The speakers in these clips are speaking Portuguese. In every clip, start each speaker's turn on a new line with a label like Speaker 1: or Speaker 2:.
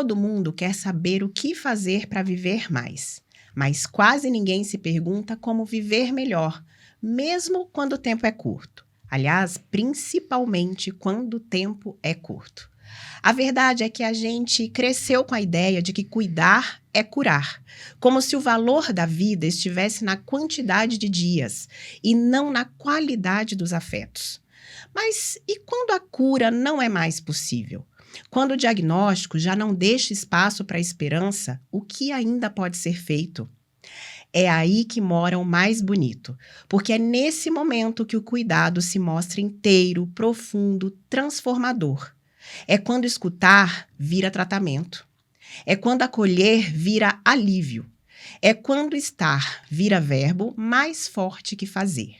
Speaker 1: Todo mundo quer saber o que fazer para viver mais, mas quase ninguém se pergunta como viver melhor, mesmo quando o tempo é curto. Aliás, principalmente quando o tempo é curto. A verdade é que a gente cresceu com a ideia de que cuidar é curar, como se o valor da vida estivesse na quantidade de dias e não na qualidade dos afetos. Mas e quando a cura não é mais possível? Quando o diagnóstico já não deixa espaço para a esperança, o que ainda pode ser feito? É aí que mora o mais bonito, porque é nesse momento que o cuidado se mostra inteiro, profundo, transformador. É quando escutar vira tratamento. É quando acolher vira alívio. É quando estar vira verbo mais forte que fazer.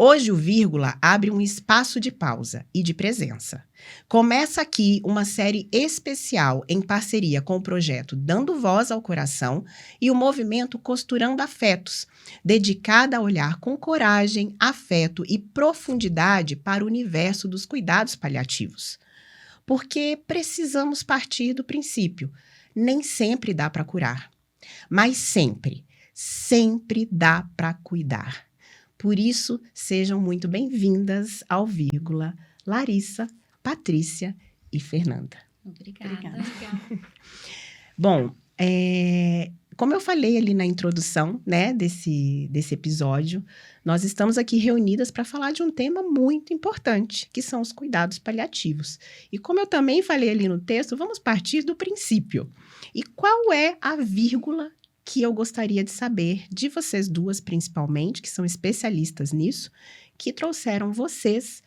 Speaker 1: Hoje o Vírgula abre um espaço de pausa e de presença. Começa aqui uma série especial em parceria com o projeto Dando Voz ao Coração e o movimento Costurando Afetos, dedicada a olhar com coragem, afeto e profundidade para o universo dos cuidados paliativos. Porque precisamos partir do princípio: nem sempre dá para curar, mas sempre, sempre dá para cuidar. Por isso, sejam muito bem-vindas ao Vírgula, Larissa, Patrícia e Fernanda.
Speaker 2: Obrigada.
Speaker 1: Bom, como eu falei ali na introdução, né, desse episódio, nós estamos aqui reunidas para falar de um tema muito importante, que são os cuidados paliativos. E como eu também falei ali no texto, vamos partir do princípio. E qual é a vírgula que eu gostaria de saber de vocês duas, principalmente, que são especialistas nisso, que trouxeram vocês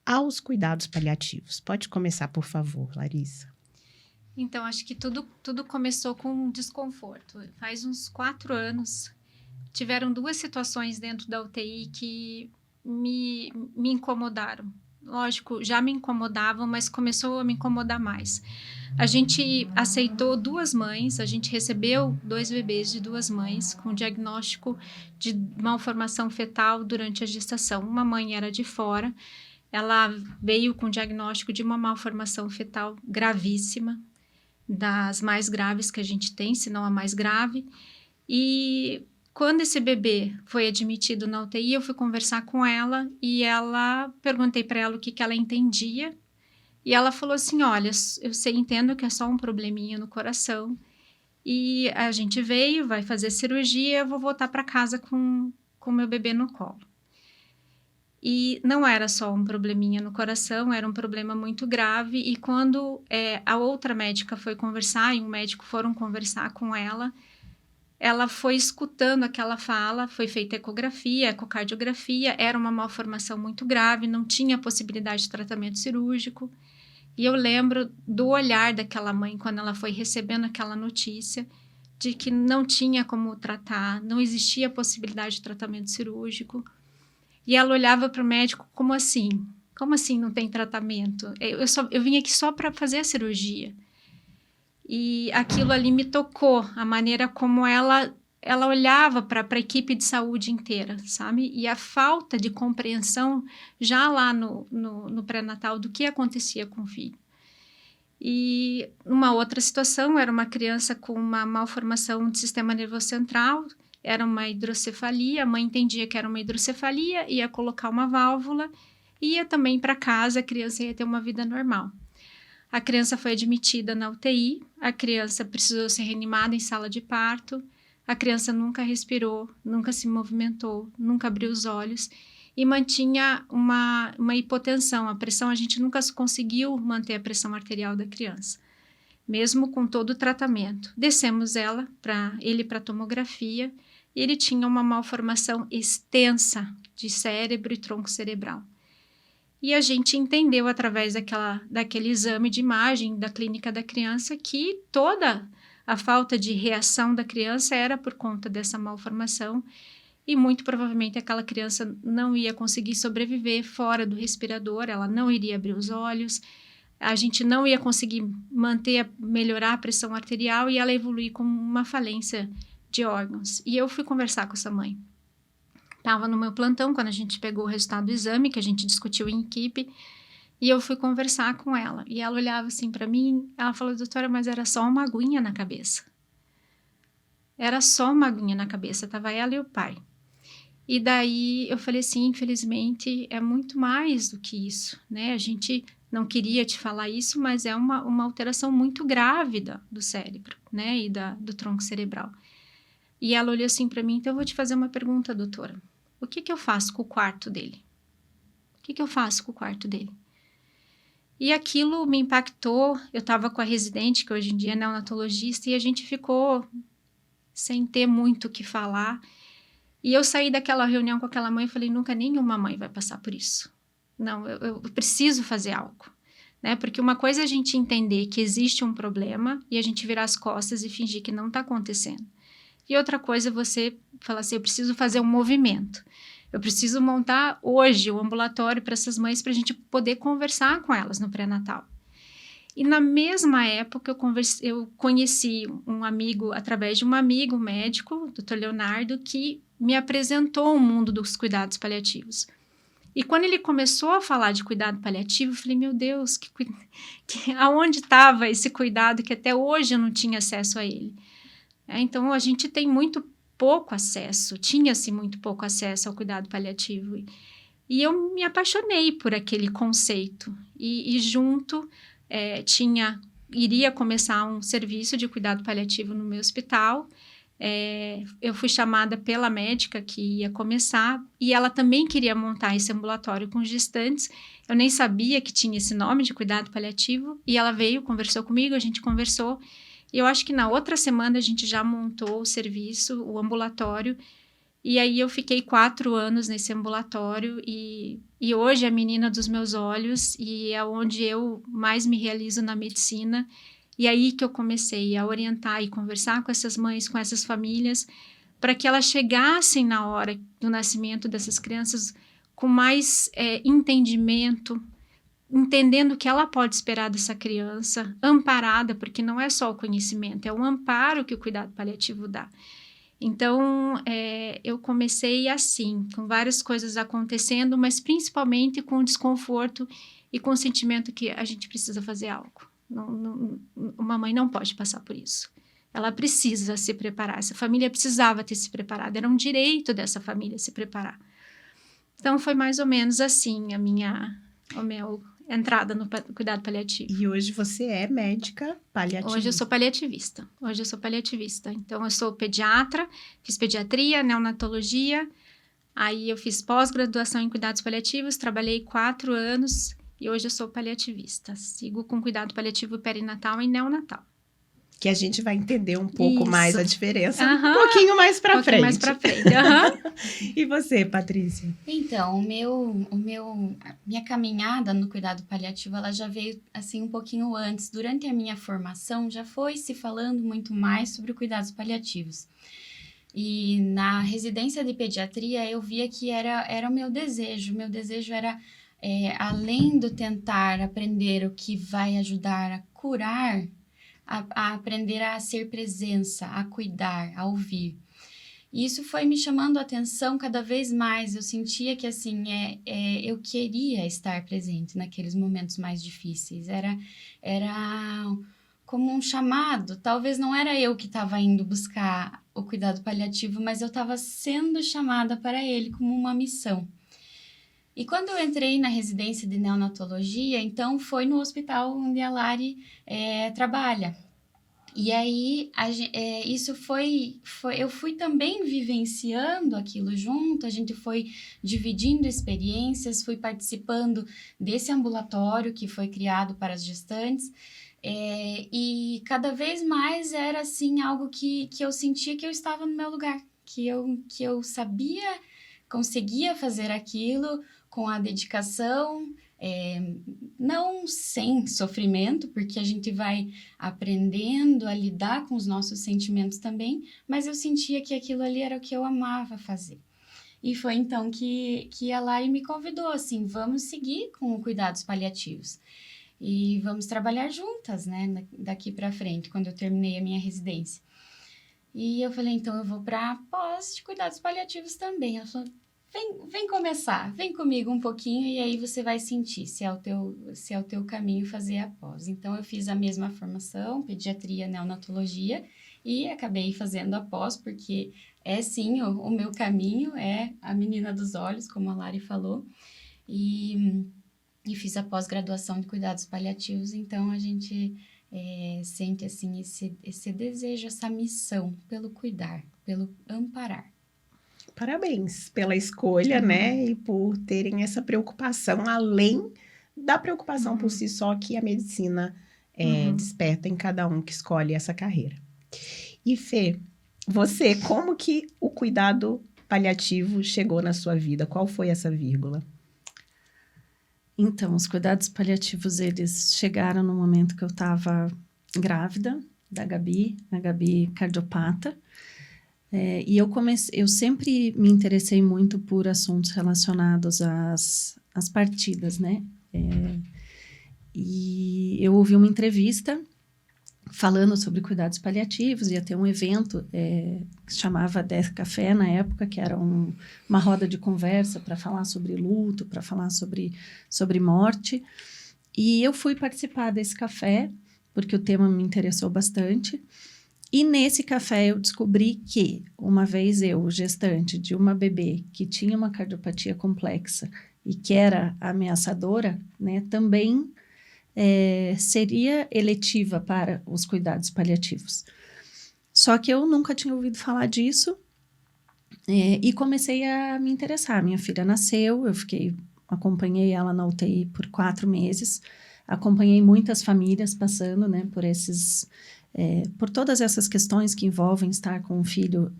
Speaker 1: aos cuidados paliativos? Pode começar, por favor, Larissa.
Speaker 2: Então, acho que tudo começou com um desconforto. Faz uns 4 anos, tiveram 2 situações dentro da UTI que me incomodaram. Lógico, já me incomodavam, mas começou a me incomodar mais. A gente aceitou 2 mães, a gente recebeu 2 bebês de 2 mães com diagnóstico de malformação fetal durante a gestação. Uma mãe era de fora, ela veio com diagnóstico de uma malformação fetal gravíssima, das mais graves que a gente tem, se não a mais grave. E quando esse bebê foi admitido na UTI, eu fui conversar com ela e perguntei para ela o que ela entendia. E ela falou assim: olha, entendo que é só um probleminha no coração e a gente vai fazer cirurgia, eu vou voltar para casa com meu bebê no colo. E não era só um probleminha no coração, era um problema muito grave. E quando a outra médica foi conversar e um médico foram conversar com ela foi escutando aquela fala, foi feita ecografia, ecocardiografia, era uma malformação muito grave, não tinha possibilidade de tratamento cirúrgico. E eu lembro do olhar daquela mãe quando ela foi recebendo aquela notícia de que não tinha como tratar, não existia possibilidade de tratamento cirúrgico. E ela olhava para o médico como assim? Como assim não tem tratamento? Eu vim aqui só para fazer a cirurgia. E aquilo ali me tocou, a maneira como ela olhava para a equipe de saúde inteira, sabe? E a falta de compreensão já lá no pré-natal do que acontecia com o filho. E uma outra situação, era uma criança com uma malformação do sistema nervoso central, era uma hidrocefalia, a mãe entendia que era uma hidrocefalia, ia colocar uma válvula, ia também para casa, a criança ia ter uma vida normal. A criança foi admitida na UTI, a criança precisou ser reanimada em sala de parto, a criança nunca respirou, nunca se movimentou, nunca abriu os olhos e mantinha uma hipotensão. A pressão, a gente nunca conseguiu manter a pressão arterial da criança, mesmo com todo o tratamento. Descemos ele para tomografia e ele tinha uma malformação extensa de cérebro e tronco cerebral. E a gente entendeu através daquele exame de imagem da clínica da criança que toda a falta de reação da criança era por conta dessa malformação e muito provavelmente aquela criança não ia conseguir sobreviver fora do respirador, ela não iria abrir os olhos, a gente não ia conseguir melhorar a pressão arterial e ela evoluir com uma falência de órgãos. E eu fui conversar com essa mãe. Estava no meu plantão quando a gente pegou o resultado do exame, que a gente discutiu em equipe, E eu fui conversar com ela. E ela olhava assim para mim, ela falou, doutora, mas era só uma aguinha na cabeça. Era só uma aguinha na cabeça, tava ela e o pai. E daí eu falei assim, infelizmente é muito mais do que isso, né? A gente não queria te falar isso, mas é uma alteração muito grave do cérebro, né? E do tronco cerebral. E ela olhou assim para mim, então eu vou te fazer uma pergunta, doutora. O que eu faço com o quarto dele? O que eu faço com o quarto dele? E aquilo me impactou. Eu estava com a residente, que hoje em dia é neonatologista, e a gente ficou sem ter muito o que falar. E eu saí daquela reunião com aquela mãe e falei, nunca nenhuma mãe vai passar por isso. Não, eu preciso fazer algo. Né? Porque uma coisa é a gente entender que existe um problema e a gente virar as costas e fingir que não está acontecendo. E outra coisa é você falar assim, eu preciso fazer um movimento. Eu preciso montar hoje o ambulatório para essas mães para a gente poder conversar com elas no pré-natal. E na mesma época eu conheci um amigo, através de um amigo médico, o Dr. Leonardo, que me apresentou o mundo dos cuidados paliativos. E quando ele começou a falar de cuidado paliativo, eu falei, meu Deus, aonde estava esse cuidado que até hoje eu não tinha acesso a ele? Então, a gente tem muito pouco acesso, tinha-se muito pouco acesso ao cuidado paliativo. E eu me apaixonei por aquele conceito. E junto, iria começar um serviço de cuidado paliativo no meu hospital. Eu fui chamada pela médica que ia começar e ela também queria montar esse ambulatório com gestantes. Eu nem sabia que tinha esse nome de cuidado paliativo e ela veio, conversou comigo, a gente conversou. E eu acho que na outra semana a gente já montou o serviço, o ambulatório. E aí eu fiquei 4 anos nesse ambulatório e hoje é a menina dos meus olhos e é onde eu mais me realizo na medicina. E aí que eu comecei a orientar e conversar com essas mães, com essas famílias, para que elas chegassem na hora do nascimento dessas crianças com mais entendimento, entendendo que ela pode esperar dessa criança, amparada, porque não é só o conhecimento, é um amparo que o cuidado paliativo dá. Então, eu comecei assim, com várias coisas acontecendo, mas principalmente com o desconforto e com o sentimento que a gente precisa fazer algo. Uma mãe não pode passar por isso. Ela precisa se preparar. Essa família precisava ter se preparado. Era um direito dessa família se preparar. Então, foi mais ou menos assim a minha entrada no cuidado paliativo.
Speaker 1: E hoje você é médica paliativista?
Speaker 2: Hoje eu sou paliativista. Então, eu sou pediatra, fiz pediatria, neonatologia. Aí, eu fiz pós-graduação em cuidados paliativos, trabalhei 4 anos... E hoje eu sou paliativista. Sigo com cuidado paliativo perinatal e neonatal.
Speaker 1: Que a gente vai entender um pouco mais a diferença
Speaker 2: um
Speaker 1: pouquinho mais pra frente.
Speaker 2: Mais pra frente.
Speaker 1: E você, Patrícia?
Speaker 3: Então, minha caminhada no cuidado paliativo, ela já veio assim um pouquinho antes. Durante a minha formação, já foi se falando muito mais sobre cuidados paliativos. E na residência de pediatria, eu via que era o meu desejo. Meu desejo era... além do tentar aprender o que vai ajudar a curar, a aprender a ser presença, a cuidar, a ouvir. E isso foi me chamando a atenção cada vez mais. Eu sentia que, assim, eu queria estar presente naqueles momentos mais difíceis. Era como um chamado. Talvez não era eu que estava indo buscar o cuidado paliativo, mas eu estava sendo chamada para ele como uma missão. E quando eu entrei na residência de neonatologia, então foi no hospital onde a Lari trabalha. E aí, isso eu fui também vivenciando aquilo junto, a gente foi dividindo experiências, fui participando desse ambulatório que foi criado para as gestantes, e cada vez mais era assim, algo que eu sentia que eu estava no meu lugar, que eu sabia, conseguia fazer aquilo com a dedicação, não sem sofrimento, porque a gente vai aprendendo a lidar com os nossos sentimentos também, mas eu sentia que aquilo ali era o que eu amava fazer. E foi então que a Lari me convidou, assim, vamos seguir com cuidados paliativos. E vamos trabalhar juntas, né, daqui para frente, quando eu terminei a minha residência. E eu falei, então eu vou para pós de cuidados paliativos também. Ela falou, vem começar, vem comigo um pouquinho e aí você vai sentir se é o teu caminho fazer a pós. Então, eu fiz a mesma formação, pediatria, neonatologia, e acabei fazendo a pós, porque sim, o meu caminho é a menina dos olhos, como a Lari falou, e fiz a pós-graduação de cuidados paliativos, então a gente sente, assim, esse desejo, essa missão pelo cuidar, pelo amparar.
Speaker 1: Parabéns pela escolha, né? E por terem essa preocupação, além da preocupação por si só que a medicina desperta em cada um que escolhe essa carreira. E Fê, você, como que o cuidado paliativo chegou na sua vida? Qual foi essa vírgula?
Speaker 4: Então, os cuidados paliativos, eles chegaram no momento que eu estava grávida da Gabi, a Gabi cardiopata. E eu sempre me interessei muito por assuntos relacionados às partidas, né? E eu ouvi uma entrevista falando sobre cuidados paliativos, ia ter um evento que se chamava Death Café na época, que era uma roda de conversa para falar sobre luto, para falar sobre morte. E eu fui participar desse café, porque o tema me interessou bastante. E nesse café eu descobri que, uma vez eu, gestante de uma bebê que tinha uma cardiopatia complexa e que era ameaçadora, né, também seria eletiva para os cuidados paliativos. Só que eu nunca tinha ouvido falar disso e comecei a me interessar. Minha filha nasceu, acompanhei ela na UTI por 4 meses, acompanhei muitas famílias passando, né, por todas essas questões que envolvem estar com um filho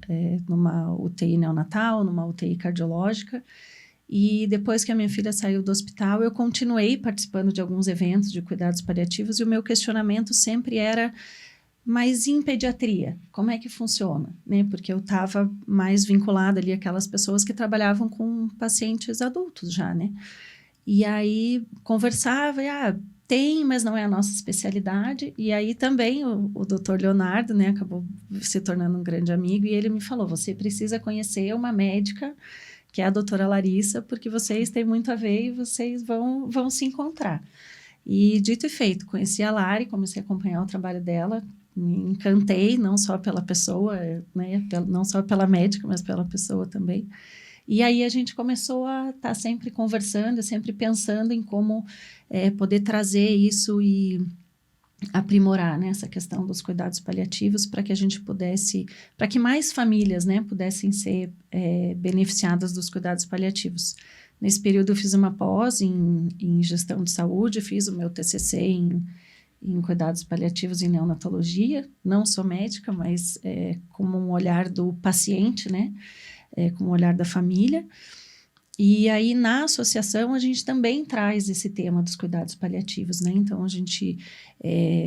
Speaker 4: numa UTI neonatal, numa UTI cardiológica. E depois que a minha filha saiu do hospital, eu continuei participando de alguns eventos de cuidados paliativos e o meu questionamento sempre era, mas em pediatria, como é que funciona? Né? Porque eu estava mais vinculada ali àquelas pessoas que trabalhavam com pacientes adultos já, né? E aí conversava, tem, mas não é a nossa especialidade. E aí também o doutor Leonardo, né, acabou se tornando um grande amigo e ele me falou, você precisa conhecer uma médica que é a doutora Larissa, porque vocês têm muito a ver e vocês vão se encontrar. E dito e feito, conheci a Lari, comecei a acompanhar o trabalho dela, me encantei, não só pela pessoa, né, não só pela médica, mas pela pessoa também. E aí a gente começou a estar sempre conversando, sempre pensando em como poder trazer isso e aprimorar, né, essa questão dos cuidados paliativos para que a gente para que mais famílias, né, pudessem ser beneficiadas dos cuidados paliativos. Nesse período eu fiz uma pós em gestão de saúde, fiz o meu TCC em cuidados paliativos e neonatologia, não sou médica, mas como um olhar do paciente, né, como um olhar da família. E aí, na associação, a gente também traz esse tema dos cuidados paliativos, né? Então, a gente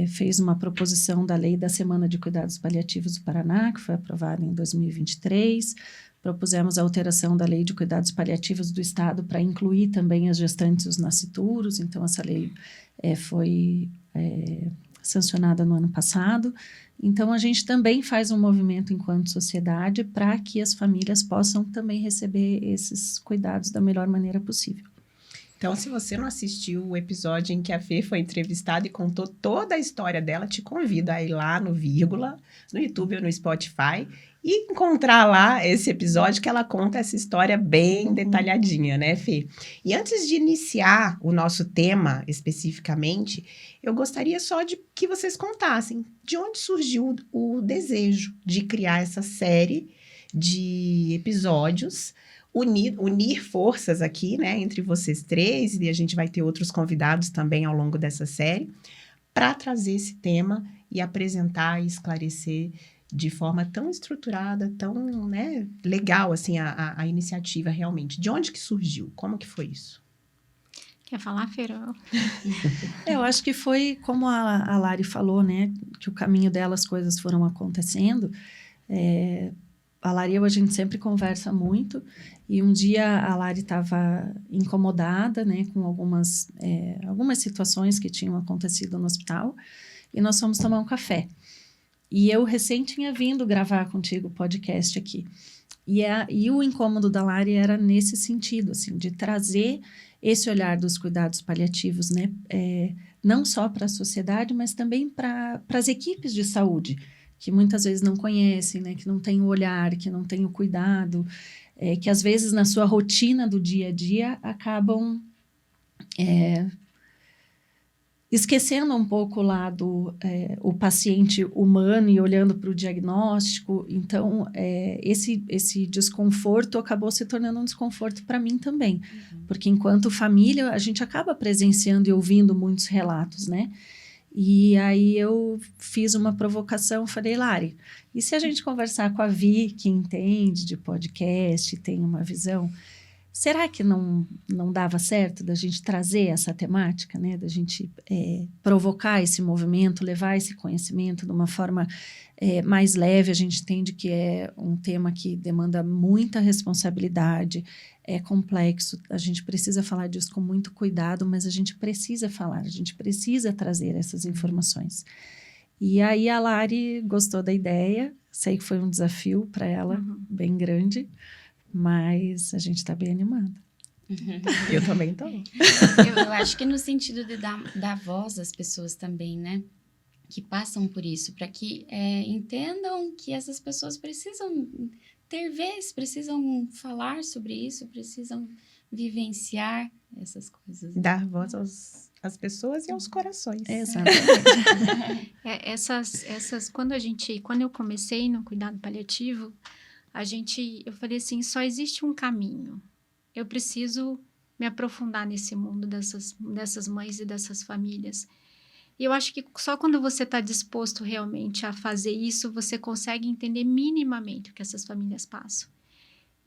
Speaker 4: fez uma proposição da Lei da Semana de Cuidados Paliativos do Paraná, que foi aprovada em 2023. Propusemos a alteração da Lei de Cuidados Paliativos do Estado para incluir também as gestantes e os nascituros. Então, essa lei foi sancionada no ano passado. Então, a gente também faz um movimento enquanto sociedade para que as famílias possam também receber esses cuidados da melhor maneira possível.
Speaker 1: Então, se você não assistiu o episódio em que a Fê foi entrevistada e contou toda a história dela, te convido a ir lá no Vírgula, no YouTube ou no Spotify, e encontrar lá esse episódio que ela conta essa história bem detalhadinha, né, Fê? E antes de iniciar o nosso tema especificamente, eu gostaria só de que vocês contassem de onde surgiu o desejo de criar essa série de episódios, unir forças aqui, né, entre vocês três, e a gente vai ter outros convidados também ao longo dessa série, para trazer esse tema e apresentar e esclarecer de forma tão estruturada, tão, né, legal, assim, a iniciativa realmente. De onde que surgiu? Como que foi isso?
Speaker 2: Quer falar, Ferão?
Speaker 4: Eu acho que foi como a Lari falou, né, que o caminho dela, as coisas foram acontecendo. A Lari e eu, a gente sempre conversa muito, e um dia a Lari estava incomodada, né, com algumas situações que tinham acontecido no hospital, e nós fomos tomar um café. E eu recém tinha vindo gravar contigo o podcast aqui. E o incômodo da Lari era nesse sentido, assim, de trazer esse olhar dos cuidados paliativos, né? Não só para a sociedade, mas também para as equipes de saúde, que muitas vezes não conhecem, né? Que não têm o olhar, que não têm o cuidado, que às vezes na sua rotina do dia a dia acabam esquecendo um pouco lá o paciente humano e olhando para o diagnóstico. Então, esse desconforto acabou se tornando um desconforto para mim também. Porque enquanto família, a gente acaba presenciando e ouvindo muitos relatos, né? E aí eu fiz uma provocação, falei, Lari, e se a gente conversar com a Vi, que entende de podcast, tem uma visão... Será que não dava certo da gente trazer essa temática, né? Da gente provocar esse movimento, levar esse conhecimento de uma forma mais leve? A gente entende que é um tema que demanda muita responsabilidade, é complexo, a gente precisa falar disso com muito cuidado, mas a gente precisa falar, a gente precisa trazer essas informações. E aí a Lari gostou da ideia, sei que foi um desafio para ela, bem grande, mas a gente está bem animada.
Speaker 1: Eu também estou.
Speaker 3: Eu acho que no sentido de dar voz às pessoas também, né? Que passam por isso, para que entendam que essas pessoas precisam ter vez, precisam falar sobre isso, precisam vivenciar essas coisas.
Speaker 1: Dar voz às pessoas e aos corações.
Speaker 2: Exatamente. Quando eu comecei no cuidado paliativo, eu falei assim, só existe um caminho. Eu preciso me aprofundar nesse mundo dessas mães e dessas famílias. E eu acho que só quando você está disposto realmente a fazer isso, você consegue entender minimamente o que essas famílias passam.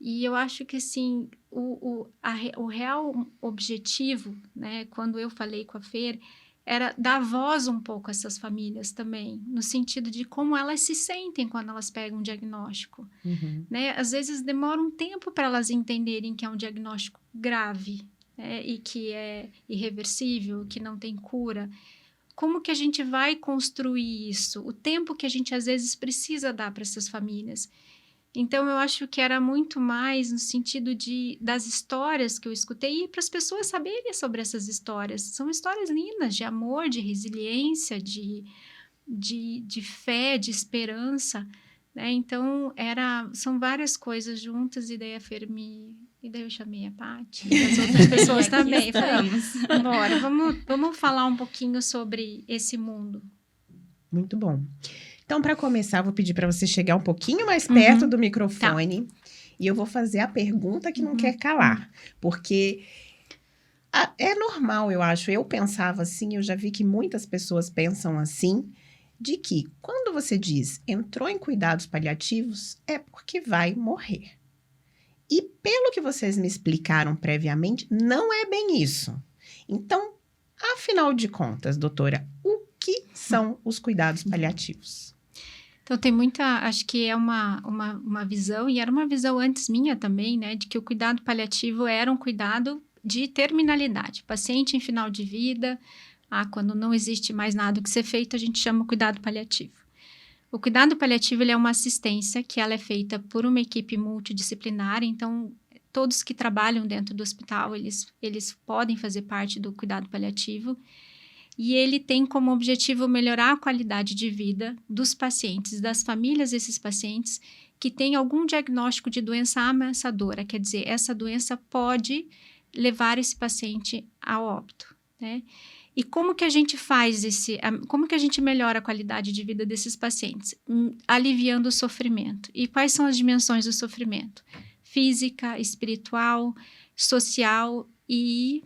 Speaker 2: E eu acho que, assim, o real objetivo, né, quando eu falei com a Fer, era dar voz um pouco a essas famílias também, no sentido de como elas se sentem quando elas pegam um diagnóstico. Né? Às vezes demora um tempo para elas entenderem que é um diagnóstico grave, né? E que é irreversível, que não tem cura. Como que a gente vai construir isso? O tempo que a gente às vezes precisa dar para essas famílias. Então, eu acho que era muito mais no sentido das histórias que eu escutei e para as pessoas saberem sobre essas histórias. São histórias lindas de amor, de resiliência, de fé, de esperança, né? Então, são várias coisas juntas e daí e daí eu chamei a Paty e as outras pessoas também. Falei, bora, vamos falar um pouquinho sobre esse mundo.
Speaker 1: Muito bom. Então, para começar, vou pedir para você chegar um pouquinho mais perto do microfone. Tá. E eu vou fazer a pergunta que não quer calar. Porque é normal, eu acho. Eu pensava assim, eu já vi que muitas pessoas pensam assim, de que quando você diz entrou em cuidados paliativos, é porque vai morrer. E pelo que vocês me explicaram previamente, não é bem isso. Então, afinal de contas, doutora, o que são os cuidados paliativos?
Speaker 2: Então, tem acho que é uma visão, e era uma visão antes minha também, né, de que o cuidado paliativo era um cuidado de terminalidade. Paciente em final de vida, quando não existe mais nada que ser feito, a gente chama cuidado paliativo. O cuidado paliativo ele é uma assistência que ela é feita por uma equipe multidisciplinar, então todos que trabalham dentro do hospital, eles podem fazer parte do cuidado paliativo. E ele tem como objetivo melhorar a qualidade de vida dos pacientes, das famílias desses pacientes que têm algum diagnóstico de doença ameaçadora. Quer dizer, essa doença pode levar esse paciente a óbito, né? E como que a gente como que a gente melhora a qualidade de vida desses pacientes? Aliviando o sofrimento. E quais são as dimensões do sofrimento? Física, espiritual, social e...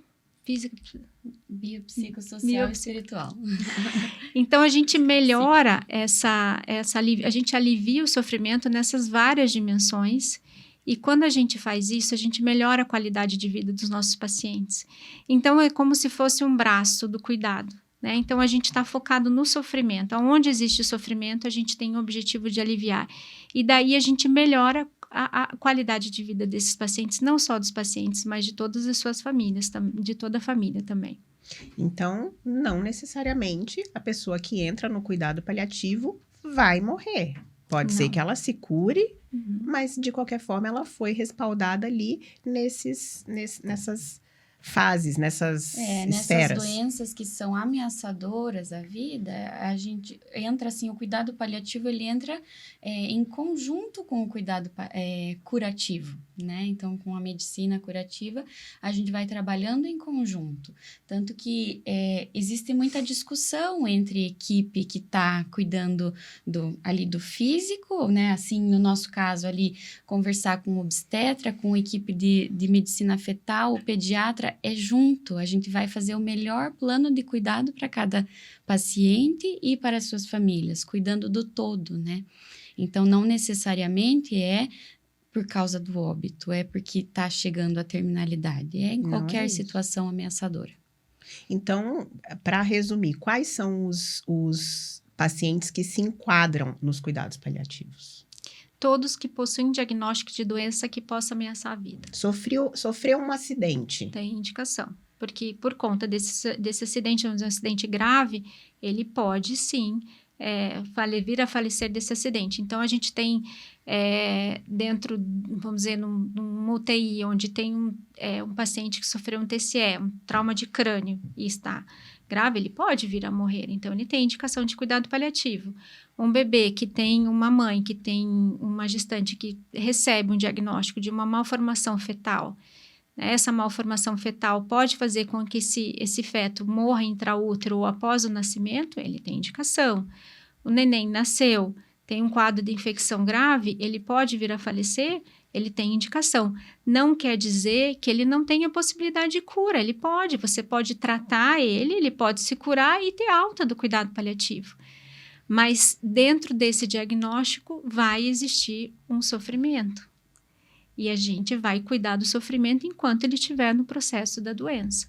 Speaker 3: Biopsicossocial e espiritual.
Speaker 2: Então, a gente melhora a gente alivia o sofrimento nessas várias dimensões e quando a gente faz isso, a gente melhora a qualidade de vida dos nossos pacientes. Então, é como se fosse um braço do cuidado, né? Então, a gente está focado no sofrimento. Onde existe o gente tem o objetivo de aliviar. E daí, a gente melhora a qualidade de vida desses pacientes, não só dos pacientes, mas de todas as suas famílias, de toda a família também.
Speaker 1: Então, não necessariamente a pessoa que entra no cuidado paliativo vai morrer. Pode ser que ela se cure, mas de qualquer forma ela foi respaldada ali nessas fases, nessas
Speaker 3: Nessas
Speaker 1: esferas.
Speaker 3: doenças que são ameaçadoras à vida, a gente entra assim, o cuidado paliativo, ele entra em conjunto com o cuidado curativo, né? Então, com a medicina curativa, a gente vai trabalhando em conjunto. Tanto que existe muita discussão entre equipe que está cuidando ali do físico, né? Assim, no nosso caso ali, conversar com o obstetra, com a equipe de medicina fetal, o pediatra, junto. A gente vai fazer o melhor plano de cuidado para cada paciente e para as suas famílias, cuidando do todo, né? Então, não necessariamente é por causa do óbito, é porque está chegando a terminalidade. É em qualquer situação ameaçadora.
Speaker 1: Então, para resumir, quais são os pacientes que se enquadram nos cuidados paliativos?
Speaker 2: Todos que possuem diagnóstico de doença que possa ameaçar a vida.
Speaker 1: Sofreu um acidente.
Speaker 2: Tem indicação. Porque por conta desse acidente, um acidente grave, ele pode sim vir a falecer desse acidente. Então, a gente tem dentro, vamos dizer, num UTI, onde tem um paciente que sofreu um TCE, um trauma de crânio, e está grave, ele pode vir a morrer. Então, ele tem indicação de cuidado paliativo. Um bebê que tem uma mãe, que tem uma gestante que recebe um diagnóstico de uma malformação fetal, né? Essa malformação fetal pode fazer com que esse feto morra intraútero ou após o nascimento, ele tem indicação. O neném nasceu, tem um quadro de infecção grave, ele pode vir a falecer, ele tem indicação. Não quer dizer que ele não tenha possibilidade de cura, você pode tratar ele pode se curar e ter alta do cuidado paliativo. Mas dentro desse diagnóstico vai existir um sofrimento. E a gente vai cuidar do sofrimento enquanto ele estiver no processo da doença.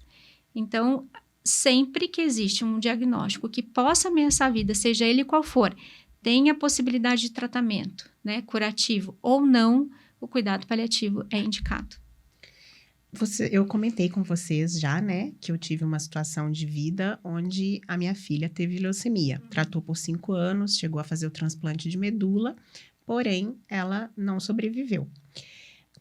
Speaker 2: Então, sempre que existe um diagnóstico que possa ameaçar a vida, seja ele qual for, tem a possibilidade de tratamento, né, curativo ou não, o cuidado paliativo é indicado.
Speaker 1: Eu comentei com vocês já, né, que eu tive uma situação de vida onde a minha filha teve leucemia. Tratou por 5 anos, chegou a fazer o transplante de medula, porém, ela não sobreviveu.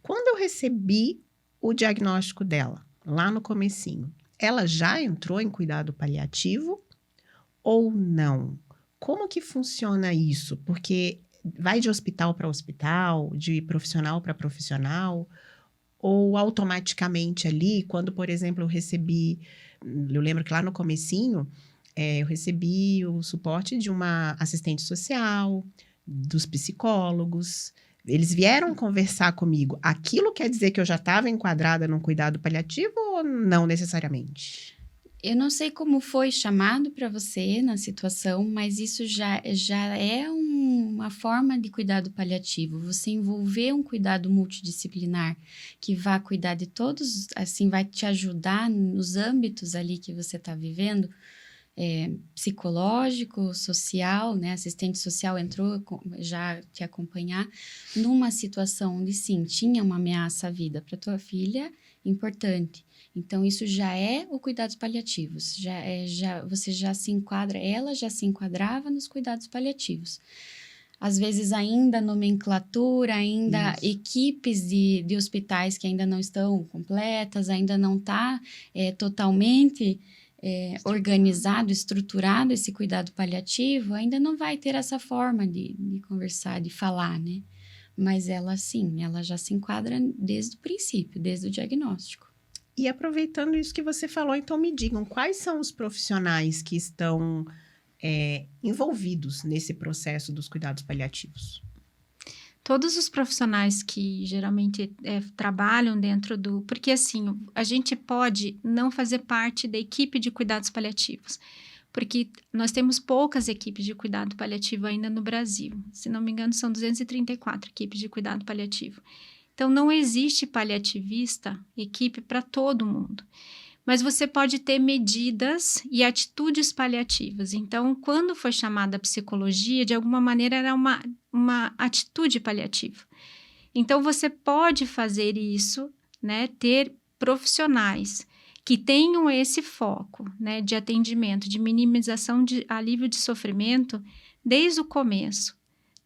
Speaker 1: Quando eu recebi o diagnóstico dela, lá no comecinho, ela já entrou em cuidado paliativo ou não? Como que funciona isso? Porque vai de hospital para hospital, de profissional para profissional, ou automaticamente ali, quando, por exemplo, eu lembro que lá no comecinho, eu recebi o suporte de uma assistente social, dos psicólogos, eles vieram conversar comigo. Aquilo quer dizer que eu já estava enquadrada num cuidado paliativo ou não necessariamente?
Speaker 3: Eu não sei como foi chamado para você na situação, mas isso já é uma forma de cuidado paliativo. Você envolver um cuidado multidisciplinar que vai cuidar de todos, assim, vai te ajudar nos âmbitos ali que você está vivendo, psicológico, social, né? Assistente social entrou já te acompanhar numa situação onde sim, tinha uma ameaça à vida para tua filha, importante. Então, isso já é o cuidados paliativos, você já se enquadra, ela já se enquadrava nos cuidados paliativos. Às vezes, ainda nomenclatura, ainda equipes de hospitais que ainda não estão completas, ainda não está totalmente organizado, estruturado esse cuidado paliativo, ainda não vai ter essa forma de conversar, de falar, né? Mas ela, sim, ela já se enquadra desde o princípio, desde o diagnóstico.
Speaker 1: E aproveitando isso que você falou, então me digam, quais são os profissionais que estão envolvidos nesse processo dos cuidados paliativos?
Speaker 2: Todos os profissionais que geralmente trabalham dentro porque assim, a gente pode não fazer parte da equipe de cuidados paliativos, porque nós temos poucas equipes de cuidado paliativo ainda no Brasil. Se não me engano, são 234 equipes de cuidado paliativo. Então, não existe paliativista, equipe para todo mundo. Mas você pode ter medidas e atitudes paliativas. Então, quando foi chamada a psicologia, de alguma maneira era uma atitude paliativa. Então, você pode fazer isso, né? Ter profissionais que tenham esse foco, né, de atendimento, de minimização de alívio de sofrimento desde o começo,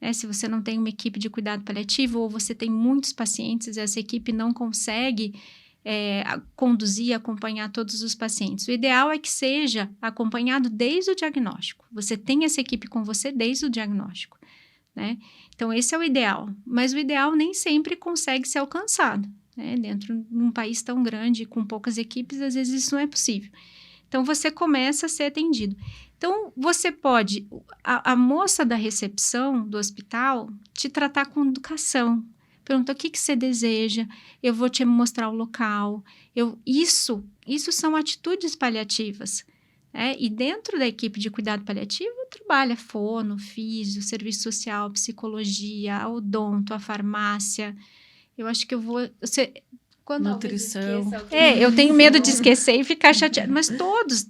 Speaker 2: né? Se você não tem uma equipe de cuidado paliativo ou você tem muitos pacientes e essa equipe não consegue conduzir, acompanhar todos os pacientes. O ideal é que seja acompanhado desde o diagnóstico. Você tem essa equipe com você desde o diagnóstico, né? Então, esse é o ideal. Mas o ideal nem sempre consegue ser alcançado, né? Dentro de um país tão grande, com poucas equipes, às vezes isso não é possível. Então, você começa a ser atendido. Então, você pode... A moça da recepção do hospital te tratar com educação. Pergunta o que você deseja, eu vou te mostrar o local. Isso são atitudes paliativas. E dentro da equipe de cuidado paliativo, trabalha fono, físio, serviço social, psicologia, a odonto, a farmácia. Eu acho que eu vou...
Speaker 4: Nutrição.
Speaker 2: Eu tenho medo de esquecer e ficar chateada. Mas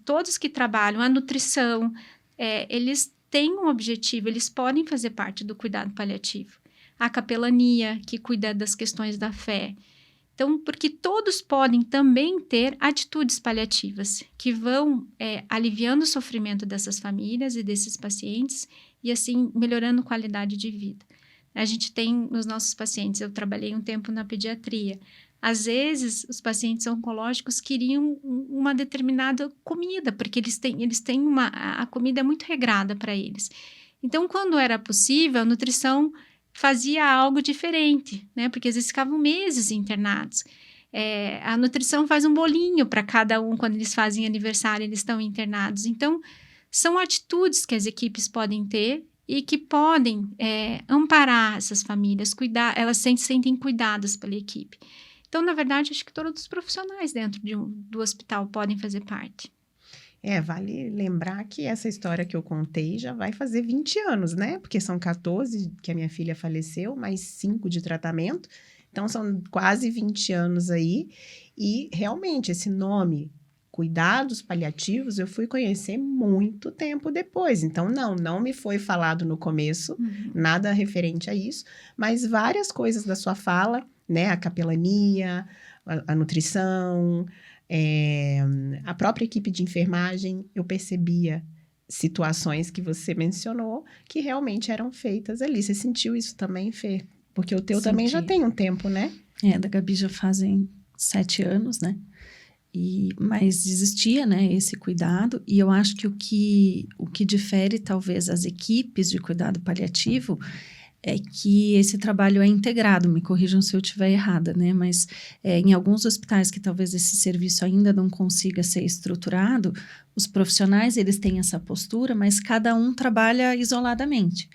Speaker 2: todos que trabalham, a nutrição, eles têm um objetivo, eles podem fazer parte do cuidado paliativo. A capelania, que cuida das questões da fé. Então, porque todos podem também ter atitudes paliativas que vão aliviando o sofrimento dessas famílias e desses pacientes e, assim, melhorando a qualidade de vida. A gente tem nos nossos pacientes, eu trabalhei um tempo na pediatria, às vezes os pacientes oncológicos queriam uma determinada comida, porque eles têm a comida é muito regrada para eles. Então, quando era possível, a nutrição fazia algo diferente, né? Porque às vezes ficavam meses internados. A nutrição faz um bolinho para cada um quando eles fazem aniversário, eles estão internados. Então, são atitudes que as equipes podem ter e que podem amparar essas famílias, cuidar, elas se sentem cuidadas pela equipe. Então, na verdade, acho que todos os profissionais dentro do hospital podem fazer parte.
Speaker 1: Vale lembrar que essa história que eu contei já vai fazer 20 anos, né? Porque são 14 que a minha filha faleceu, mais 5 de tratamento. Então, são quase 20 anos aí. E, realmente, esse nome, cuidados paliativos, eu fui conhecer muito tempo depois. Então, não me foi falado no começo, nada referente a isso. Mas várias coisas da sua fala, né? A capelania, a nutrição... a própria equipe de enfermagem, eu percebia situações que você mencionou que realmente eram feitas ali. Você sentiu isso também, Fê? Porque o teu também já tem um tempo, né?
Speaker 4: Da Gabi já fazem 7 anos, né? Mas existia, né, esse cuidado, e eu acho que o que difere talvez as equipes de cuidado paliativo é que esse trabalho é integrado, me corrijam se eu estiver errada, né? Mas em alguns hospitais que talvez esse serviço ainda não consiga ser estruturado, os profissionais, eles têm essa postura, mas cada um trabalha isoladamente.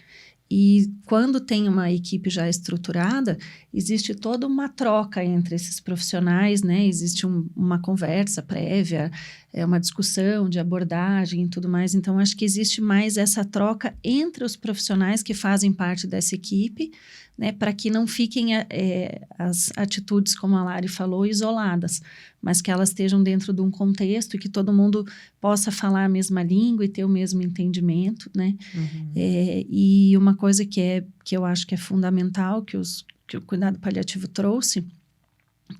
Speaker 4: E quando tem uma equipe já estruturada, existe toda uma troca entre esses profissionais, né? Existe uma conversa prévia, uma discussão de abordagem e tudo mais. Então, acho que existe mais essa troca entre os profissionais que fazem parte dessa equipe, né? Para que não fiquem as atitudes, como a Lari falou, isoladas, mas que elas estejam dentro de um contexto e que todo mundo possa falar a mesma língua e ter o mesmo entendimento, né? E uma coisa que eu acho que é fundamental, que o cuidado paliativo trouxe,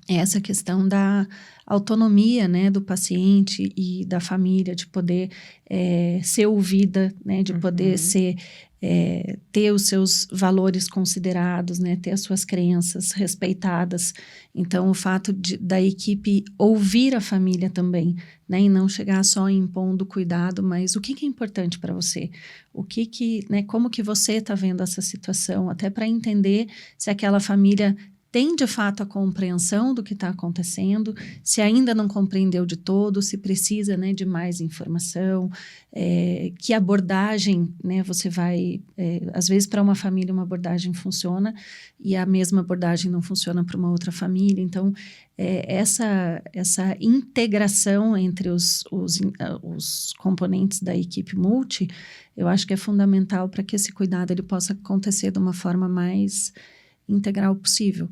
Speaker 4: é essa questão da autonomia, né, do paciente e da família, de poder ser ouvida, né, de poder ter os seus valores considerados, né, ter as suas crenças respeitadas. Então, o fato da equipe ouvir a família também, né, e não chegar só impondo cuidado, mas o que é importante para você? Né, como que você está vendo essa situação? Até para entender se aquela família tem de fato a compreensão do que está acontecendo, se ainda não compreendeu de todo, se precisa, né, de mais informação, que abordagem, né, você vai... às vezes, para uma família, uma abordagem funciona e a mesma abordagem não funciona para uma outra família. Então, essa integração entre os componentes da equipe multi, eu acho que é fundamental para que esse cuidado ele possa acontecer de uma forma mais integral possível.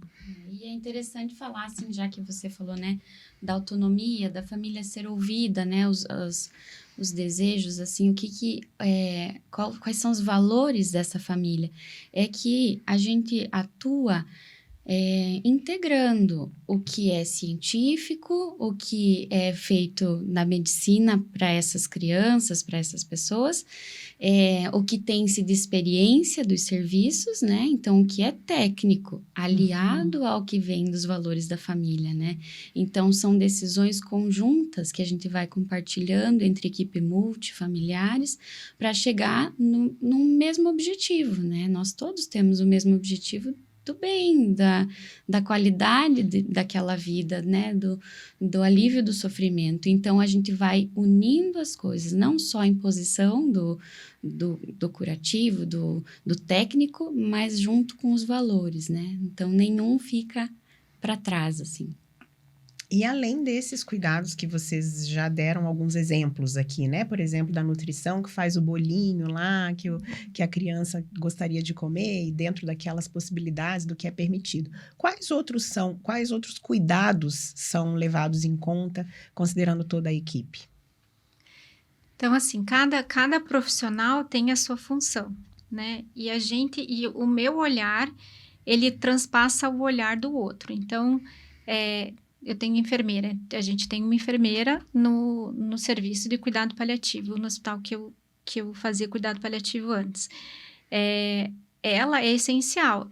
Speaker 3: E é interessante falar, assim, já que você falou, né, da autonomia, da família ser ouvida, né, os desejos, assim, quais são os valores dessa família? É que a gente atua integrando o que é científico, o que é feito na medicina para essas crianças, para essas pessoas, o que tem-se de experiência dos serviços, né? Então, o que é técnico, aliado ao que vem dos valores da família, né? Então, são decisões conjuntas que a gente vai compartilhando entre equipe multifamiliares para chegar num mesmo objetivo, né? Nós todos temos o mesmo objetivo do bem, da qualidade daquela vida, né? Do alívio do sofrimento. Então, a gente vai unindo as coisas, não só em posição do curativo, do técnico, mas junto com os valores, né? Então, nenhum fica para trás, assim.
Speaker 1: E além desses cuidados que vocês já deram alguns exemplos aqui, né? Por exemplo, da nutrição que faz o bolinho lá, que a criança gostaria de comer e dentro daquelas possibilidades do que é permitido. Quais outros cuidados são levados em conta, considerando toda a equipe?
Speaker 2: Então, assim, cada profissional tem a sua função, né? E o meu olhar, ele transpassa o olhar do outro. Então, eu tenho enfermeira, a gente tem uma enfermeira no serviço de cuidado paliativo, no hospital que eu fazia cuidado paliativo antes. Ela é essencial,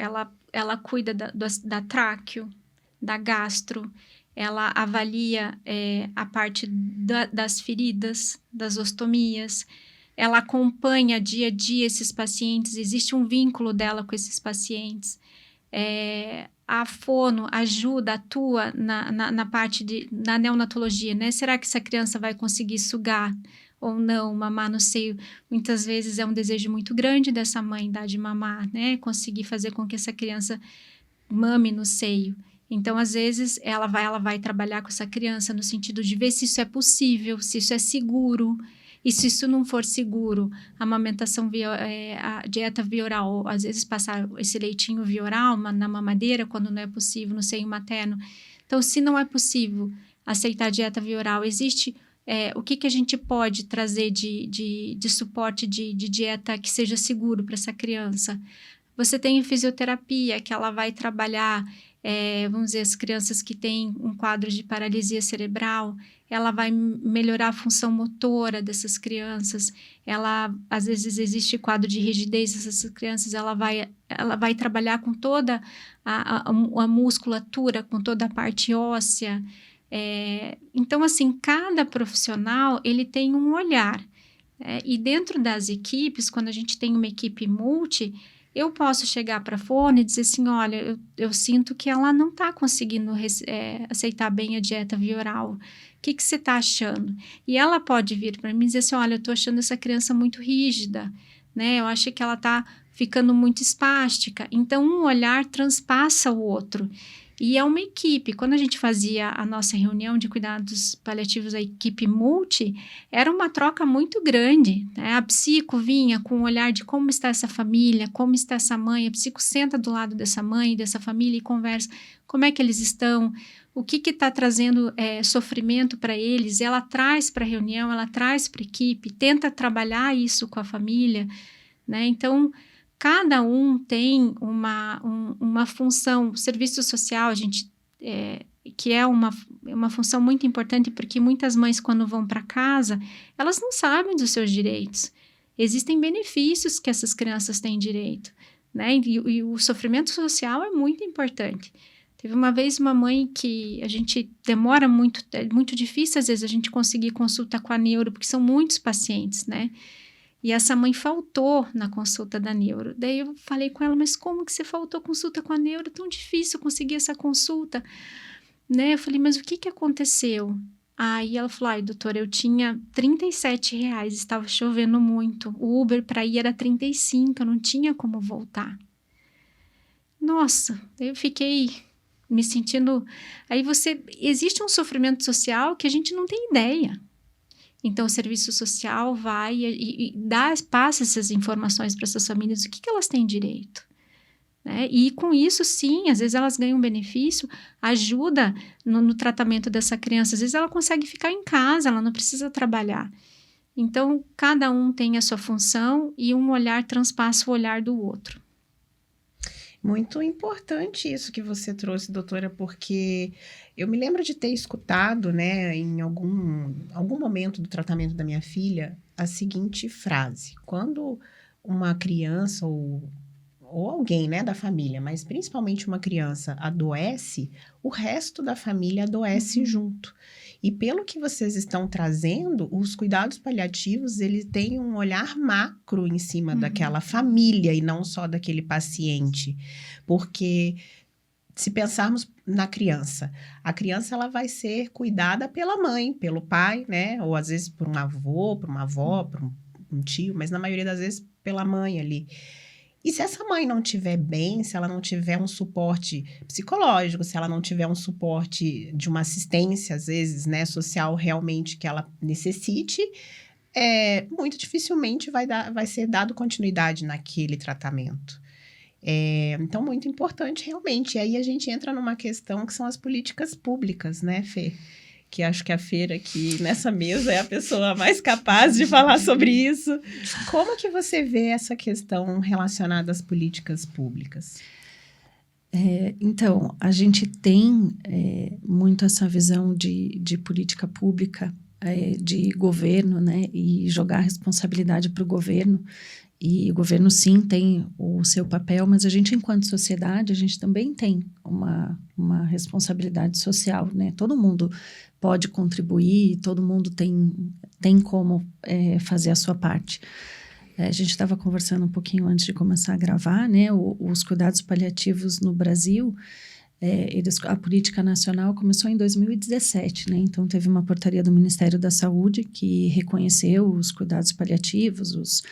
Speaker 2: ela cuida da tráqueo, da gastro, ela avalia a parte das feridas, das ostomias, ela acompanha dia a dia esses pacientes, existe um vínculo dela com esses pacientes. A fono atua na parte na neonatologia, né? Será que essa criança vai conseguir sugar ou não, mamar no seio? Muitas vezes é um desejo muito grande dessa mãe dar de mamar, né? Conseguir fazer com que essa criança mame no seio. Então, às vezes, ela vai trabalhar com essa criança no sentido de ver se isso é possível, se isso é seguro. E se isso não for seguro, a amamentação a dieta via oral, às vezes passar esse leitinho via oral na mamadeira, quando não é possível, no seio materno. Então, se não é possível aceitar a dieta via oral, existe o que a gente pode trazer de suporte de dieta que seja seguro para essa criança? Você tem a fisioterapia, que ela vai trabalhar, vamos dizer, as crianças que têm um quadro de paralisia cerebral, ela vai melhorar a função motora dessas crianças, às vezes existe quadro de rigidez dessas crianças, ela vai trabalhar com toda a musculatura, com toda a parte óssea. Então, assim, cada profissional, ele tem um olhar. E dentro das equipes, quando a gente tem uma equipe multi, eu posso chegar para a fono e dizer assim, olha, eu sinto que ela não está conseguindo aceitar bem a dieta via oral. O que você está achando? E ela pode vir para mim e dizer assim, olha, eu estou achando essa criança muito rígida, né? Eu acho que ela está ficando muito espástica. Então, um olhar transpassa o outro. E é uma equipe. Quando a gente fazia a nossa reunião de cuidados paliativos, a equipe multi, era uma troca muito grande, né? A psico vinha com o olhar de como está essa família, como está essa mãe. A psico senta do lado dessa mãe, dessa família e conversa como é que eles estão, o que está trazendo sofrimento para eles. Ela traz para a reunião, ela traz para a equipe, tenta trabalhar isso com a família, né? Então, cada um tem uma função. O serviço social, que é uma função muito importante, porque muitas mães, quando vão para casa, elas não sabem dos seus direitos. Existem benefícios que essas crianças têm direito, né? E o sofrimento social é muito importante. Teve uma vez uma mãe que a gente demora muito, é muito difícil às vezes a gente conseguir consulta com a neuro, porque são muitos pacientes, né? E essa mãe faltou na consulta da neuro. Daí eu falei com ela, mas como que você faltou consulta com a neuro? Tão difícil conseguir essa consulta, né? Eu falei, mas o que aconteceu? Aí ela falou, ai, doutora, eu tinha R$37, estava chovendo muito. O Uber para ir era 35, eu não tinha como voltar. Nossa, eu fiquei me sentindo... Aí existe um sofrimento social que a gente não tem ideia. Então, o serviço social vai e passa essas informações para essas famílias, o que elas têm direito. Né? E com isso, sim, às vezes elas ganham benefício, ajuda no tratamento dessa criança. Às vezes ela consegue ficar em casa, ela não precisa trabalhar. Então, cada um tem a sua função e um olhar transpassa o olhar do outro.
Speaker 1: Muito importante isso que você trouxe, doutora, porque eu me lembro de ter escutado, né, em algum momento do tratamento da minha filha, a seguinte frase: quando uma criança ou alguém, né, da família, mas principalmente uma criança adoece, o resto da família adoece junto. E pelo que vocês estão trazendo, os cuidados paliativos, eles têm um olhar macro em cima daquela família e não só daquele paciente. Porque se pensarmos na criança, a criança ela vai ser cuidada pela mãe, pelo pai, né? Ou às vezes por um avô, por uma avó, por um tio, mas na maioria das vezes pela mãe ali. E se essa mãe não estiver bem, se ela não tiver um suporte psicológico, se ela não tiver um suporte de uma assistência, às vezes, né, social realmente que ela necessite, muito dificilmente vai ser dado continuidade naquele tratamento. Então, muito importante realmente. E aí a gente entra numa questão que são as políticas públicas, né, Fê? Que acho que a Feira aqui nessa mesa é a pessoa mais capaz de falar sobre isso. Como que você vê essa questão relacionada às políticas públicas?
Speaker 4: Então, a gente tem muito essa visão de política pública, de governo, né? E jogar a responsabilidade para o governo. E o governo, sim, tem o seu papel, mas a gente, enquanto sociedade, a gente também tem uma responsabilidade social, né? Todo mundo pode contribuir, todo mundo tem como fazer a sua parte. A gente estava conversando um pouquinho antes de começar a gravar, né? Os cuidados paliativos no Brasil, a política nacional começou em 2017, né? Então, teve uma portaria do Ministério da Saúde que reconheceu os cuidados paliativos,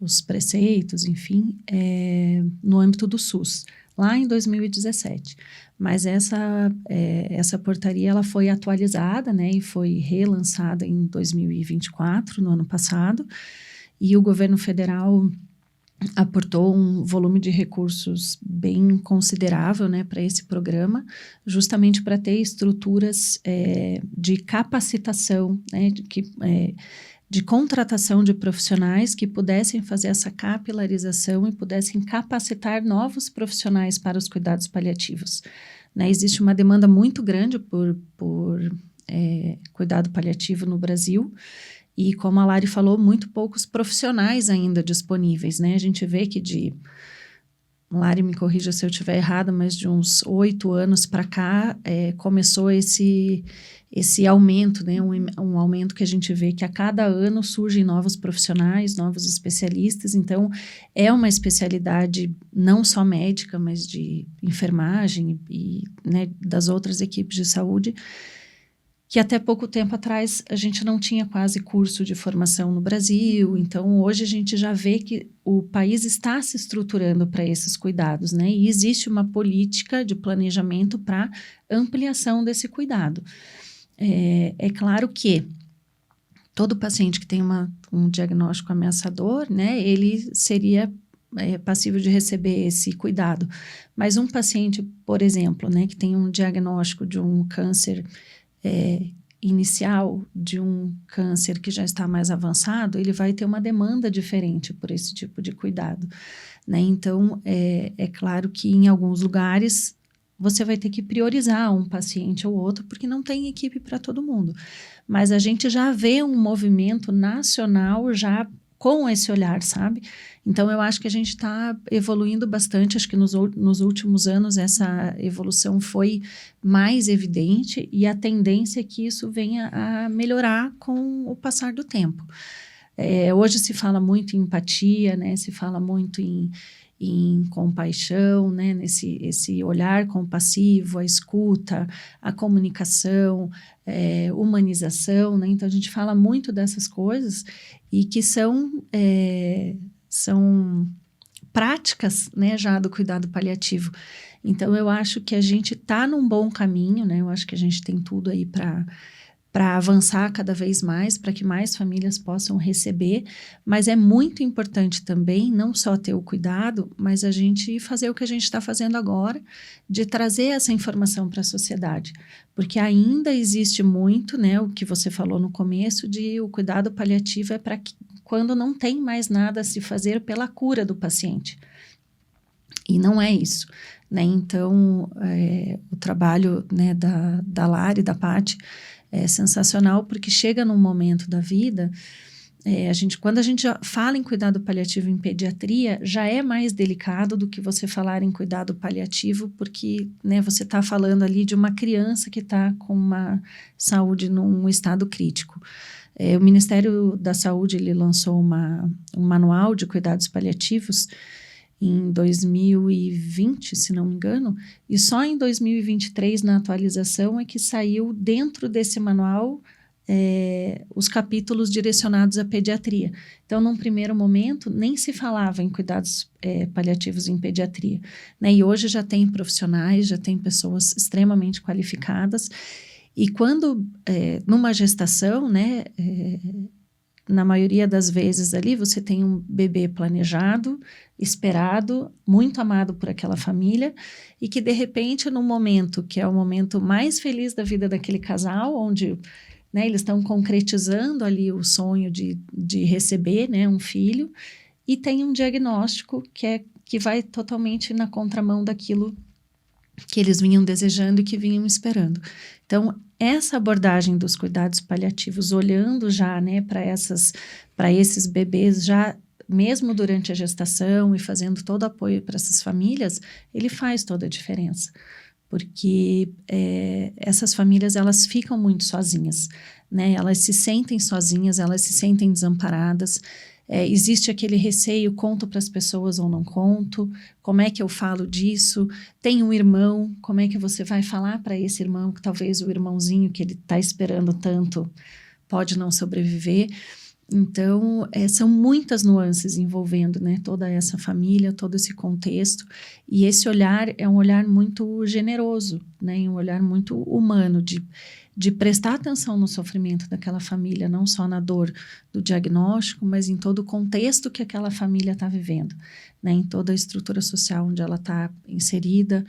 Speaker 4: os preceitos, enfim, no âmbito do SUS, lá em 2017. Mas essa portaria ela foi atualizada, né, e foi relançada em 2024, no ano passado, e o governo federal aportou um volume de recursos bem considerável, né, para esse programa, justamente para ter estruturas de capacitação, né, de contratação de profissionais que pudessem fazer essa capilarização e pudessem capacitar novos profissionais para os cuidados paliativos. Né? Existe uma demanda muito grande por cuidado paliativo no Brasil e, como a Lari falou, muito poucos profissionais ainda disponíveis. Né? A gente vê que Lari, me corrija se eu estiver errada, mas de uns 8 anos para cá começou esse aumento, né? Um aumento que a gente vê que a cada ano surgem novos profissionais, novos especialistas. Então, é uma especialidade não só médica, mas de enfermagem e né, das outras equipes de saúde, que até pouco tempo atrás a gente não tinha quase curso de formação no Brasil. Então, hoje a gente já vê que o país está se estruturando para esses cuidados, né? E existe uma política de planejamento para ampliação desse cuidado. É claro que todo paciente que tem um diagnóstico ameaçador, né, ele seria passível de receber esse cuidado. Mas um paciente, por exemplo, né, que tem um diagnóstico de um câncer inicial, de um câncer que já está mais avançado, ele vai ter uma demanda diferente por esse tipo de cuidado. Né? Então, é claro que em alguns lugares você vai ter que priorizar um paciente ou outro, porque não tem equipe para todo mundo. Mas a gente já vê um movimento nacional já com esse olhar, sabe? Então, eu acho que a gente está evoluindo bastante. Acho que nos últimos anos essa evolução foi mais evidente e a tendência é que isso venha a melhorar com o passar do tempo. Hoje se fala muito em empatia, né? Se fala muito em compaixão, né? Esse olhar compassivo, a escuta, a comunicação, humanização, né? Então, a gente fala muito dessas coisas e que são práticas, né, já do cuidado paliativo. Então, eu acho que a gente está num bom caminho, né? Eu acho que a gente tem tudo aí para avançar cada vez mais, para que mais famílias possam receber, mas é muito importante também, não só ter o cuidado, mas a gente fazer o que a gente está fazendo agora, de trazer essa informação para a sociedade, porque ainda existe muito, né, o que você falou no começo, de o cuidado paliativo é para quando não tem mais nada a se fazer pela cura do paciente. E não é isso, né? Então, o trabalho, né, da Lara e da Paty é sensacional, porque chega num momento da vida, quando a gente fala em cuidado paliativo em pediatria, já é mais delicado do que você falar em cuidado paliativo, porque, né, você está falando ali de uma criança que está com uma saúde num estado crítico. O Ministério da Saúde ele lançou um manual de cuidados paliativos em 2020, se não me engano, e só em 2023, na atualização, é que saiu dentro desse manual os capítulos direcionados à pediatria. Então, num primeiro momento, nem se falava em cuidados paliativos em pediatria, né? E hoje já tem profissionais, já tem pessoas extremamente qualificadas, e quando, numa gestação, né, na maioria das vezes ali, você tem um bebê planejado, esperado, muito amado por aquela família, e que, de repente, no momento que é o momento mais feliz da vida daquele casal, onde, né, eles estão concretizando ali o sonho de receber, né, um filho, e tem um diagnóstico que vai totalmente na contramão daquilo que eles vinham desejando e que vinham esperando. Então, essa abordagem dos cuidados paliativos, olhando já, né, para esses bebês, já mesmo durante a gestação e fazendo todo o apoio para essas famílias, ele faz toda a diferença. Porque essas famílias, elas ficam muito sozinhas, né? Elas se sentem sozinhas, elas se sentem desamparadas. Existe aquele receio, conto para as pessoas ou não conto, como é que eu falo disso? Tem um irmão, como é que você vai falar para esse irmão, que talvez o irmãozinho que ele está esperando tanto pode não sobreviver? Então, são muitas nuances envolvendo, né, toda essa família, todo esse contexto, e esse olhar é um olhar muito generoso, né, um olhar muito humano, de prestar atenção no sofrimento daquela família, não só na dor do diagnóstico, mas em todo o contexto que aquela família está vivendo, né, em toda a estrutura social onde ela está inserida,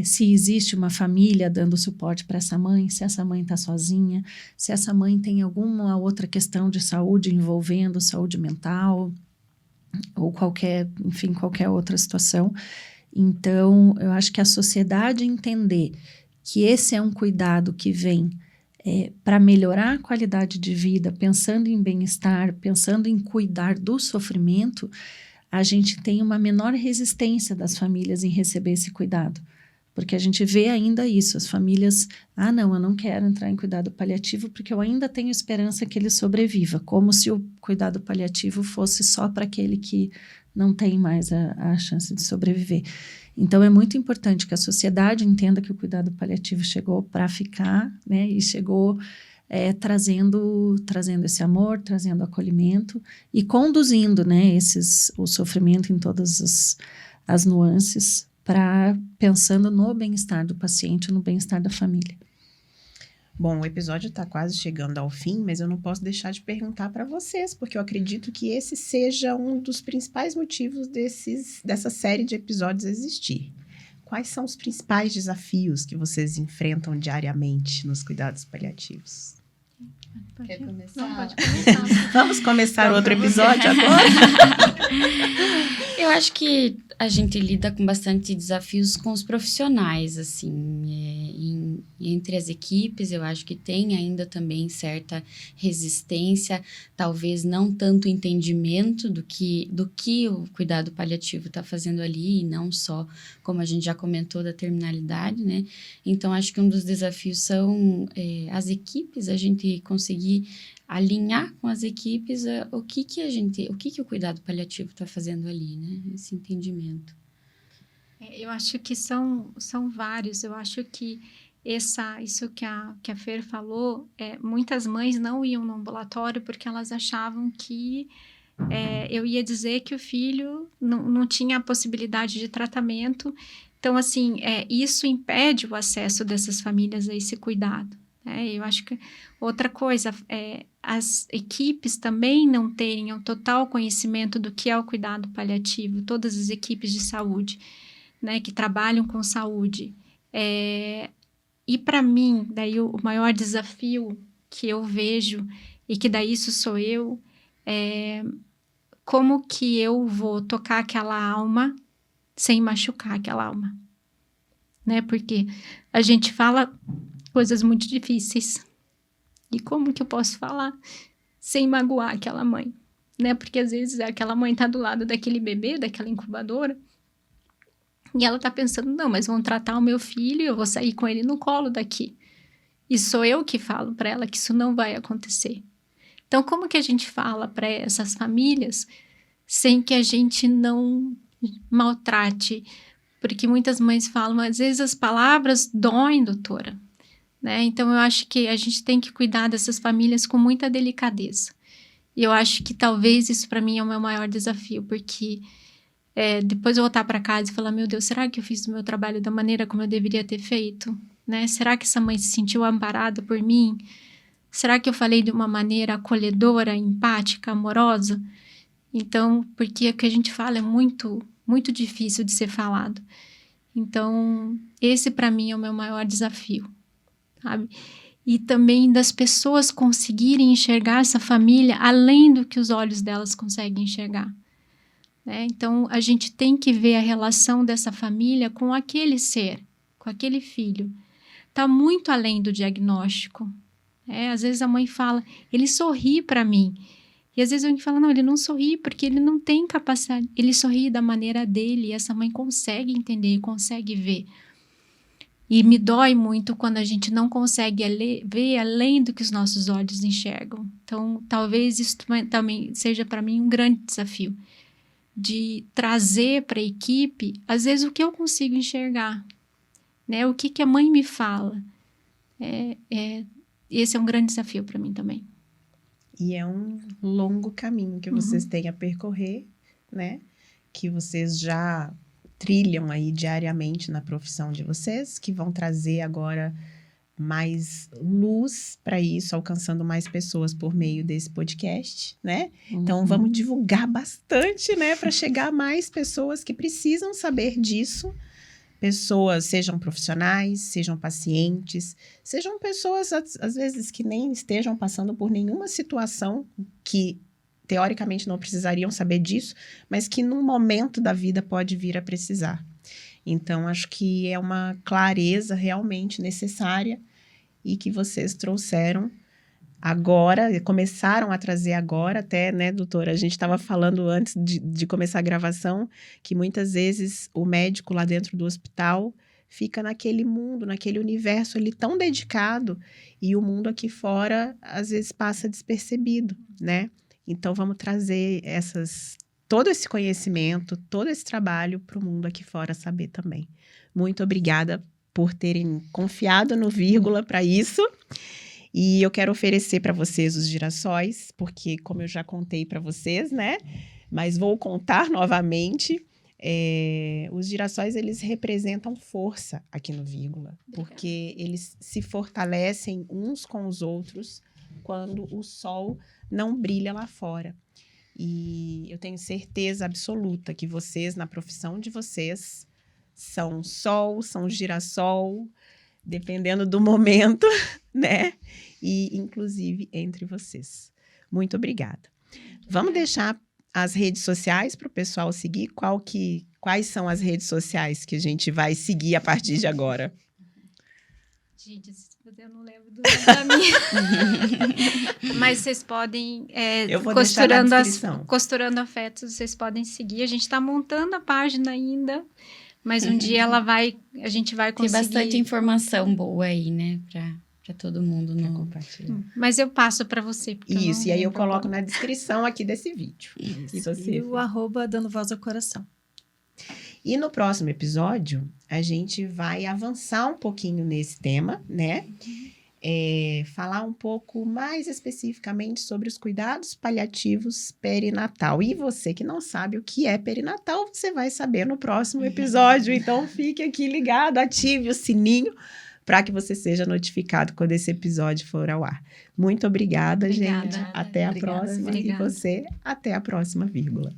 Speaker 4: se existe uma família dando suporte para essa mãe, se essa mãe está sozinha, se essa mãe tem alguma outra questão de saúde envolvendo saúde mental, ou qualquer outra situação. Então, eu acho que a sociedade entender que esse é um cuidado que vem para melhorar a qualidade de vida, pensando em bem-estar, pensando em cuidar do sofrimento, a gente tem uma menor resistência das famílias em receber esse cuidado. Porque a gente vê ainda isso, as famílias, não, eu não quero entrar em cuidado paliativo porque eu ainda tenho esperança que ele sobreviva, como se o cuidado paliativo fosse só para aquele que não tem mais a chance de sobreviver. Então, é muito importante que a sociedade entenda que o cuidado paliativo chegou para ficar, né, e chegou trazendo esse amor, trazendo acolhimento e conduzindo, né, o sofrimento em todas as nuances, pensando no bem-estar do paciente, no bem-estar da família.
Speaker 1: Bom, o episódio está quase chegando ao fim, mas eu não posso deixar de perguntar para vocês, porque eu acredito que esse seja um dos principais motivos dessa série de episódios existir. Quais são os principais desafios que vocês enfrentam diariamente nos cuidados paliativos?
Speaker 3: Quer começar?
Speaker 2: Não, pode começar.
Speaker 1: Vamos começar outro episódio agora?
Speaker 3: Eu acho que a gente lida com bastante desafios com os profissionais, assim, entre as equipes. Eu acho que tem ainda também certa resistência, talvez não tanto entendimento do que o cuidado paliativo está fazendo ali, e não só, como a gente já comentou, da terminalidade, né? Então, acho que um dos desafios são as equipes, a gente conseguir alinhar com as equipes o que o cuidado paliativo está fazendo ali, né? Esse entendimento.
Speaker 2: Eu acho que são vários. Eu acho que isso que a Fer falou, muitas mães não iam no ambulatório porque elas achavam que eu ia dizer que o filho não tinha a possibilidade de tratamento. Então, assim, isso impede o acesso dessas famílias a esse cuidado. Eu acho que outra coisa, as equipes também não terem o total conhecimento do que é o cuidado paliativo, todas as equipes de saúde, né, que trabalham com saúde. E para mim, daí o maior desafio que eu vejo, e que daí isso sou eu, como que eu vou tocar aquela alma sem machucar aquela alma, né? Porque a gente fala coisas muito difíceis. E como que eu posso falar sem magoar aquela mãe, né? Porque às vezes aquela mãe tá do lado daquele bebê, daquela incubadora, e ela tá pensando, não, mas vão tratar o meu filho e eu vou sair com ele no colo daqui. E sou eu que falo para ela que isso não vai acontecer. Então, como que a gente fala para essas famílias sem que a gente não maltrate? Porque muitas mães falam, às vezes as palavras doem, doutora, né? Então, eu acho que a gente tem que cuidar dessas famílias com muita delicadeza. E eu acho que talvez isso para mim é o meu maior desafio, porque depois eu voltar para casa e falar, meu Deus, será que eu fiz o meu trabalho da maneira como eu deveria ter feito? Né? Será que essa mãe se sentiu amparada por mim? Será que eu falei de uma maneira acolhedora, empática, amorosa? Então, porque o que a gente fala é muito, muito difícil de ser falado. Então, esse para mim é o meu maior desafio, sabe? E também das pessoas conseguirem enxergar essa família além do que os olhos delas conseguem enxergar, né? Então, a gente tem que ver a relação dessa família com aquele ser, com aquele filho. Está muito além do diagnóstico. Às vezes a mãe fala, ele sorri para mim. E às vezes a mãe fala, não, ele não sorri porque ele não tem capacidade. Ele sorri da maneira dele e essa mãe consegue entender, consegue ver. E me dói muito quando a gente não consegue ver além do que os nossos olhos enxergam. Então, talvez isso também seja para mim um grande desafio. De trazer para a equipe, às vezes, o que eu consigo enxergar. Né? O que a mãe me fala. Esse é um grande desafio para mim também.
Speaker 1: E é um longo caminho que vocês têm a percorrer, né? Que vocês já trilham aí diariamente na profissão de vocês, que vão trazer agora mais luz para isso, alcançando mais pessoas por meio desse podcast, né? Então, vamos divulgar bastante, né? Para chegar a mais pessoas que precisam saber disso. Pessoas, sejam profissionais, sejam pacientes, sejam pessoas, às vezes, que nem estejam passando por nenhuma situação que, teoricamente, não precisariam saber disso, mas que, num momento da vida, pode vir a precisar. Então, acho que é uma clareza realmente necessária e que vocês trouxeram agora, começaram a trazer agora até, né, doutora? A gente estava falando antes de começar a gravação que muitas vezes o médico lá dentro do hospital fica naquele mundo, naquele universo ali tão dedicado e o mundo aqui fora às vezes passa despercebido, né? Então, vamos trazer todo esse conhecimento, todo esse trabalho para o mundo aqui fora saber também. Muito obrigada por terem confiado no Vírgula para isso. E eu quero oferecer para vocês os girassóis, porque como eu já contei para vocês, né? Mas vou contar novamente. Os girassóis, eles representam força aqui no Vírgula. Porque eles se fortalecem uns com os outros quando o sol não brilha lá fora. E eu tenho certeza absoluta que vocês, na profissão de vocês, são sol, são girassol, dependendo do momento, né? E, inclusive, entre vocês. Muito obrigada. Vamos deixar as redes sociais para o pessoal seguir? Quais são as redes sociais que a gente vai seguir a partir de agora?
Speaker 2: Gente, eu não lembro do nome da minha. Mas vocês podem,
Speaker 1: eu vou costurando deixar na descrição.
Speaker 2: Costurando Afetos, vocês podem seguir. A gente está montando a página ainda, mas um dia a gente vai conseguir.
Speaker 3: Tem bastante informação boa aí, né, para todo mundo
Speaker 1: compartilhar.
Speaker 2: Mas eu passo para você.
Speaker 1: Isso, e aí eu coloco na descrição aqui desse vídeo.
Speaker 4: E o @ Dando Voz ao Coração.
Speaker 1: E no próximo episódio, a gente vai avançar um pouquinho nesse tema, né? Falar um pouco mais especificamente sobre os cuidados paliativos perinatal. E você que não sabe o que é perinatal, você vai saber no próximo episódio. Então, fique aqui ligado, ative o sininho para que você seja notificado quando esse episódio for ao ar. Muito obrigada, gente. Até a próxima.
Speaker 2: Obrigada.
Speaker 1: E você, até a próxima, Vírgula.